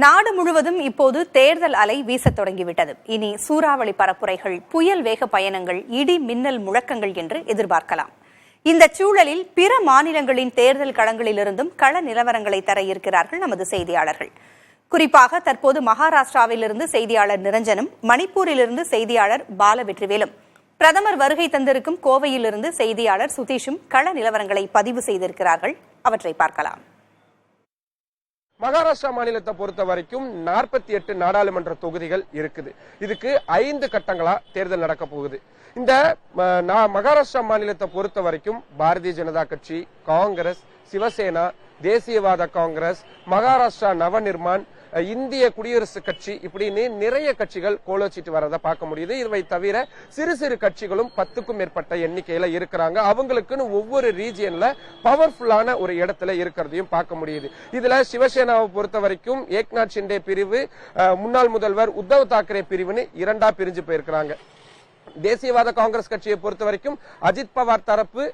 நாடு முழுவதும் இப்போது தேர்தல் அலை வீசத் தொடங்கிவிட்டது. இனி சூறாவளி பரப்புரைகள், புயல் வேக பயணங்கள், இடி மின்னல் முழக்கங்கள் என்று எதிர்பார்க்கலாம். இந்த சூழலில் பிற மாநிலங்களின் தேர்தல் களங்களிலிருந்தும் கள நிலவரங்களை தர இருக்கிறார்கள் நமது செய்தியாளர்கள். குறிப்பாக தற்போது மகாராஷ்டிராவிலிருந்து செய்தியாளர் நிரஞ்சனும், மணிப்பூரிலிருந்து செய்தியாளர் பாலவெற்றிவேலும், பிரதமர் வருகை தந்திருக்கும் கோவையிலிருந்து செய்தியாளர் சுதீஷும் கள நிலவரங்களை பதிவு செய்திருக்கிறார்கள். அவற்றை பார்க்கலாம். மகாராஷ்டிரா மாநிலத்தை பொறுத்த வரைக்கும் 48 நாடாளுமன்ற தொகுதிகள் இருக்குது. இதுக்கு 5 கட்டங்களா தேர்தல் நடக்க போகுது. இந்த மகாராஷ்டிரா மாநிலத்தை பொறுத்த வரைக்கும் பாரதிய ஜனதா கட்சி, காங்கிரஸ், சிவசேனா, தேசியவாத காங்கிரஸ், மகாராஷ்டிரா நவநிர்மான், இந்திய குடியரசுக் கட்சி இப்படின்னு நிறைய கட்சிகள் கோலோச்சிட்டு வரதை பார்க்க முடியுது. இவை தவிர சிறு சிறு கட்சிகளும் 10க்கும் மேற்பட்ட எண்ணிக்கையில இருக்கிறாங்க. அவங்களுக்குன்னு ஒவ்வொரு ரீஜியன்ல பவர்ஃபுல்லான ஒரு இடத்துல இருக்கிறதையும் பார்க்க முடியுது. இதுல சிவசேனாவை பொறுத்த வரைக்கும் ஏக்நாத் ஷிண்டே பிரிவு, முன்னாள் முதல்வர் உத்தவ் தாக்கரே பிரிவுன்னு 2ஆ பிரிஞ்சு போயிருக்கிறாங்க. தேசியவாத காங்கிரஸ் கட்சியை பொறுத்த வரைக்கும் அஜித் பவார் தரப்பு,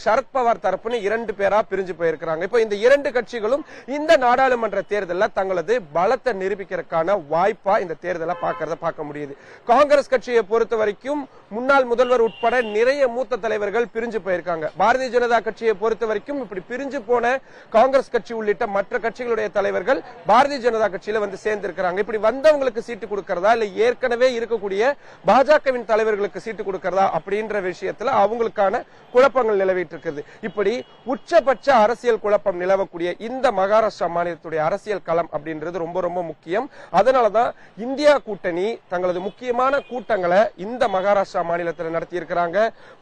சரத்பவார் தரப்புன்னு 2 பேரா பிரிஞ்சு போயிருக்கிறாங்க. இப்போ இந்த 2 கட்சிகளும் இந்த நாடாளுமன்ற தேர்தலில் தங்களது பலத்தை நிரூபிக்கிறதுக்கான வாய்ப்பா இந்த தேர்தலை பார்க்க முடியுது. காங்கிரஸ் கட்சியை பொறுத்த வரைக்கும் முன்னாள் முதல்வர் உட்பட நிறைய மூத்த தலைவர்கள் பிரிஞ்சு போயிருக்காங்க. பாரதிய ஜனதா கட்சியை பொறுத்த வரைக்கும் இப்படி பிரிஞ்சு போன காங்கிரஸ் கட்சி உள்ளிட்ட மற்ற கட்சிகளுடைய தலைவர்கள் பாரதிய ஜனதா கட்சியில வந்து சேர்ந்திருக்கிறாங்க. இப்படி வந்தவங்களுக்கு சீட்டு கொடுக்கறதா இல்ல ஏற்கனவே இருக்கக்கூடிய பாஜகவின் தலைவர்களுக்கு சீட்டு கொடுக்கறதா அப்படின்ற விஷயத்துல அவங்களுக்கான குழப்பங்கள் நிலவிட்டு இருக்கிறது. இப்படி உச்சபட்ச அரசியல் குழப்பம் நிலவக்கூடிய இந்த மகாராஷ்டிரா மாநிலத்துடைய அரசியல் களம் அப்படின்றது ரொம்ப ரொம்ப முக்கியம். அதனாலதான் இந்தியா கூட்டணி தங்களது முக்கியமான கூட்டங்களை இந்த மகாராஷ்டிரா மாநிலத்தில் நடத்தி இருக்கிறாங்க.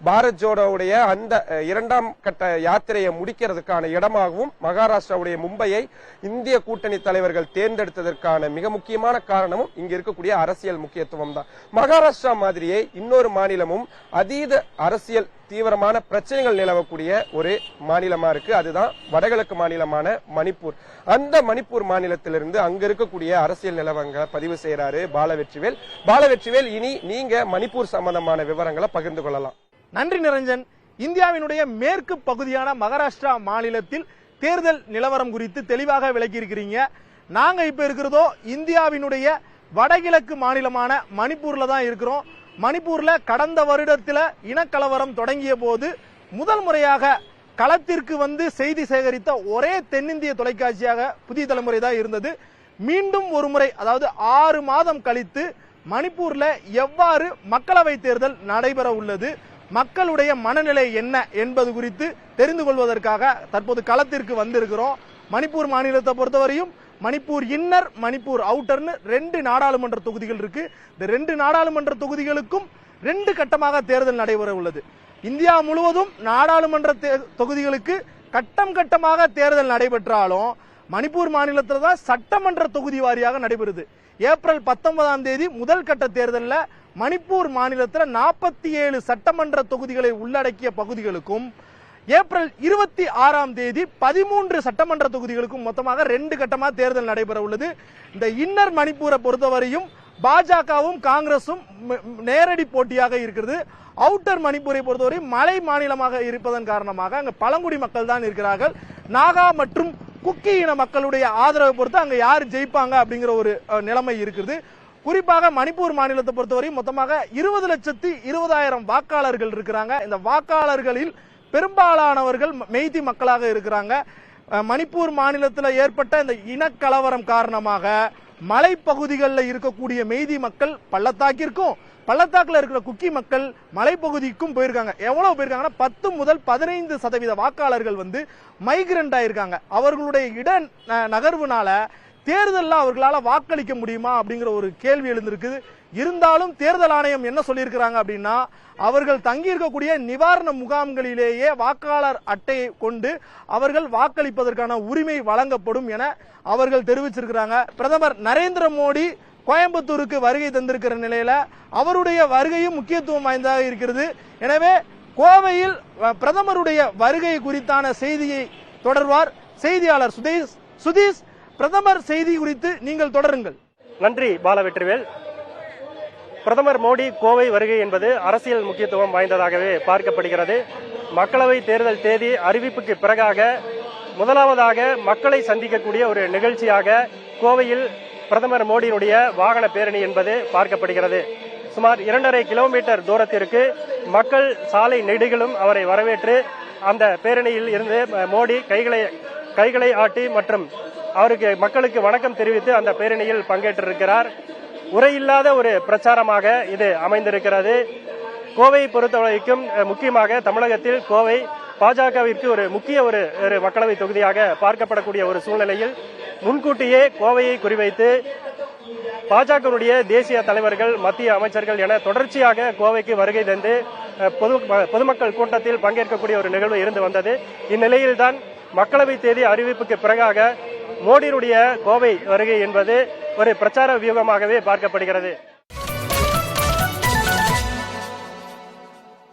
பாரத் ஜோடோவுடைய அந்த 2ஆம் கட்ட யாத்திரையை முடிக்கிறதுக்கான இடமாகவும் மகாராஷ்டிராவுடைய மும்பையை இந்திய கூட்டணி தலைவர்கள் தேர்ந்தெடுத்ததற்கான மிக முக்கியமான காரணமும் இங்க இருக்கக்கூடிய அரசியல் முக்கியத்துவம் தான். மகாராஷ்டிரா மாதிரியே இன்னொரு மாநிலமும் அதீத அரசியல் தீவிரமான பிரச்சனைகள் நிலவக்கூடிய ஒரு மாநிலமா இருக்கு. அதுதான் வடகிழக்கு மாநிலமான மணிப்பூர். அந்த மணிப்பூர் மாநிலத்திலிருந்து அங்க இருக்கக்கூடிய அரசியல் நிலவரங்களை பதிவு செய்யறாரு பாலவெற்றிவேல். பாலவெற்றிவேல், இனி நீங்க மணிப்பூர் சம்பந்தமான விவரங்களை பகிர்ந்து கொள்ளலாம். நன்றி நிரஞ்சன். இந்தியாவினுடைய மேற்கு பகுதியான மகாராஷ்டிரா மாநிலத்தில் தேர்தல் நிலவரம் குறித்து தெளிவாக விளக்கி இருக்கிறீங்க. நாங்க இப்ப இருக்கிறதோ இந்தியாவினுடைய வடகிழக்கு மாநிலமான மணிப்பூர்ல தான் இருக்கிறோம். மணிப்பூர்ல கடந்த வருடத்தில் இனக்கலவரம் தொடங்கிய போது முதல் முறையாக களத்திற்கு வந்து செய்தி சேகரித்த ஒரே தென்னிந்திய தொலைக்காட்சியாக புதிய தலைமுறை தான் இருந்தது. மீண்டும் ஒரு முறை, அதாவது 6 மாதம் கழித்து மணிப்பூர்ல எவ்வாறு மக்களவை தேர்தல் நடைபெற உள்ளது, மக்களுடைய மனநிலை என்ன என்பது குறித்து தெரிந்து கொள்வதற்காக தற்போது களத்திற்கு வந்திருக்கிறோம். மணிப்பூர் மாநிலத்தை பொறுத்தவரையும் மணிப்பூர் இன்னர், மணிப்பூர் அவுட்டர்னு 2 நாடாளுமன்ற தொகுதிகள் இருக்கு. இந்த 2 நாடாளுமன்ற தொகுதிகளுக்கும் 2 கட்டமாக தேர்தல் நடைபெற உள்ளது. இந்தியா முழுவதும் நாடாளுமன்ற தொகுதிகளுக்கு கட்டம் கட்டமாக தேர்தல் நடைபெற்றாலும் மணிப்பூர் மாநிலத்தில் தான் சட்டமன்ற தொகுதி வாரியாக நடைபெறுது. ஏப்ரல் 19ஆம் தேதி முதல் கட்ட தேர்தலில் மணிப்பூர் மாநிலத்தில் 47 சட்டமன்ற தொகுதிகளை உள்ளடக்கிய பகுதிகளுக்கும், ஏப்ரல் 26ஆம் தேதி 13 சட்டமன்ற தொகுதிகளுக்கும் மொத்தமாக 2 கட்டமாக தேர்தல் நடைபெற உள்ளது. இந்த இன்னர் மணிப்பூரை பொறுத்தவரையும் பாஜகவும் காங்கிரசும் நேரடி போட்டியாக இருக்கிறது. அவுட்டர் மணிப்பூரை பொறுத்தவரை மலை மாநிலமாக இருப்பதன் காரணமாக அங்க பழங்குடி மக்கள் தான் இருக்கிறார்கள். நாகா மற்றும் குக்கி இன மக்களுடைய ஆதரவை பொறுத்து அங்க யார் ஜெயிப்பாங்க அப்படிங்கிற ஒரு நிலைமை இருக்குது. குறிப்பாக மணிப்பூர் மாநிலத்தை பொறுத்தவரை மொத்தமாக 20,20,000 வாக்காளர்கள் இருக்கிறாங்க. இந்த வாக்காளர்களில் பெரும்பாலானவர்கள் மெய்தி மக்களாக இருக்கிறாங்க. மணிப்பூர் மாநிலத்தில் ஏற்பட்ட இந்த இனக்கலவரம் காரணமாக மலைப்பகுதிகளில் இருக்கக்கூடிய மெய்தி மக்கள் பள்ளத்தாக்கிற்கும், பள்ளத்தாக்கில் இருக்கிற குக்கி மக்கள் மலைப்பகுதிக்கும் போயிருக்காங்க. எவ்வளவு போயிருக்காங்கன்னா 10 முதல் 15% வாக்காளர்கள் வந்து மைக்ரண்ட் ஆயிருக்காங்க. அவர்களுடைய இட நகர்வுனால தேர்தலில் அவர்களால் வாக்களிக்க முடியுமா அப்படிங்கிற ஒரு கேள்வி எழுந்திருக்குது. இருந்தாலும் தேர்தல் ஆணையம் என்ன சொல்லியிருக்கிறாங்க அப்படின்னா, அவர்கள் தங்கியிருக்கக்கூடிய நிவாரண முகாம்களிலேயே வாக்காளர் அட்டையை கொண்டு அவர்கள் வாக்களிப்பதற்கான உரிமை வழங்கப்படும் என அவர்கள் தெரிவிச்சிருக்கிறாங்க. பிரதமர் நரேந்திர மோடி கோயம்புத்தூருக்கு வருகை தந்திருக்கிற நிலையில அவருடைய வருகையும் முக்கியத்துவம் வாய்ந்ததாக இருக்கிறது. எனவே கோவையில் பிரதமருடைய வருகை குறித்தான செய்தியை தொடர்வார் செய்தியாளர் சுதீஷ். பிரதமர் செய்தி குறித்து நீங்கள் தொடருங்கள். நன்றி பாலவெற்றிவேல். பிரதமர் மோடி கோவை வருகை என்பது அரசியல் முக்கியத்துவம் வாய்ந்ததாகவே பார்க்கப்படுகிறது. மக்களவை தேர்தல் தேதி அறிவிப்புக்கு பிறகாக முதலாவதாக மக்களை சந்திக்கக்கூடிய ஒரு நிகழ்ச்சியாக கோவையில் பிரதமர் மோடியினுடைய வாகன பேரணி என்பது பார்க்கப்படுகிறது. சுமார் 2.5 கிலோமீட்டர் தூரத்திற்கு மக்கள் சாலை நெடுகிலும் அவரை வரவேற்று அந்த பேரணியில் இருந்து மோடி கைகளை ஆட்டி மற்றும் அவருக்கு மக்களுக்கு வணக்கம் தெரிவித்து அந்த பேரணியில் பங்கேற்றிருக்கிறார். உரையில்லாத ஒரு பிரச்சாரமாக இது அமைந்திருக்கிறது. கோவையை பொறுத்தவரைக்கும் முக்கியமாக தமிழகத்தில் கோவை பாஜகவிற்கு ஒரு முக்கிய ஒரு மக்களவை தொகுதியாக பார்க்கப்படக்கூடிய ஒரு சூழ்நிலையில் முன்கூட்டியே கோவையை குறிவைத்து பாஜகவுடைய தேசிய தலைவர்கள், மத்திய அமைச்சர்கள் என தொடர்ச்சியாக கோவைக்கு வருகை தந்து பொதுமக்கள் கூட்டத்தில் பங்கேற்கக்கூடிய ஒரு நிகழ்வு இருந்து வந்தது. இந்நிலையில்தான் மக்களவை தேதி அறிவிப்புக்கு பிறகாக மோடியினுடைய கோவை வருகை என்பது ஒரு பிரச்சார வியூகமாகவே பார்க்கப்படுகிறது.